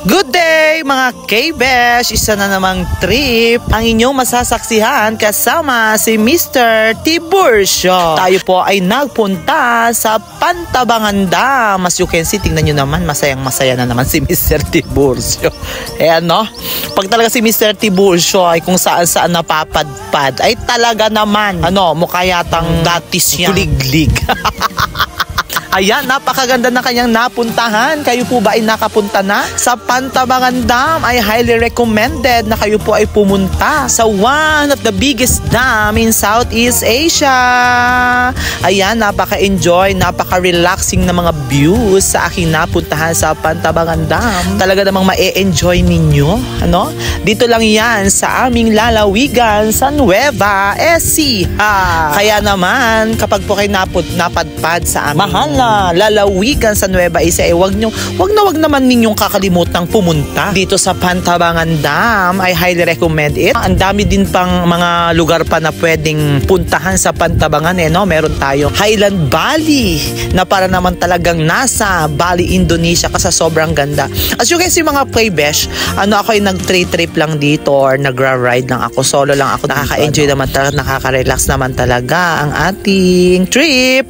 Good day mga K-Besh! Isa na namang trip ang inyong masasaksihan kasama si Mr. Tiburcio. Tayo po ay nagpunta sa Pantabangan Dam. As you can see, tingnan nyo naman, masayang-masaya na naman si Mr. Tiburcio. Ayan no, pag talaga si Mr. Tiburcio ay kung saan-saan napapadpad, ay talaga naman, mukha yatang datis niya. Kuliglig. Ayan, napakaganda na kanyang napuntahan. Kayo po ba ay nakapunta na sa Pantabangan Dam? Ay highly recommended na kayo po ay pumunta sa one of the biggest dam in Southeast Asia. Ayan, napaka-enjoy, napaka-relaxing na mga views sa aking napuntahan sa Pantabangan Dam. Talaga namang ma-e-enjoy ninyo. Dito lang yan sa aming lalawigan sa Nueva Ecija. Kaya naman, kapag po kayo napadpad sa aming mahal na lalawigan sa Nueva Ecija, wag naman ninyong kakalimutang pumunta dito sa Pantabangan Dam. I highly recommend it. Ang dami din pang mga lugar pa na pwedeng puntahan sa Pantabangan Meron tayo Highland Valley na para naman talagang nasa Bali, Indonesia kasi sobrang ganda. As you guys, yung mga K-Besh, ako ay nag-trip lang dito or nagra-ride lang ako. Solo lang ako. Nakaka-enjoy naman talaga, nakaka-relax naman talaga ang ating trip.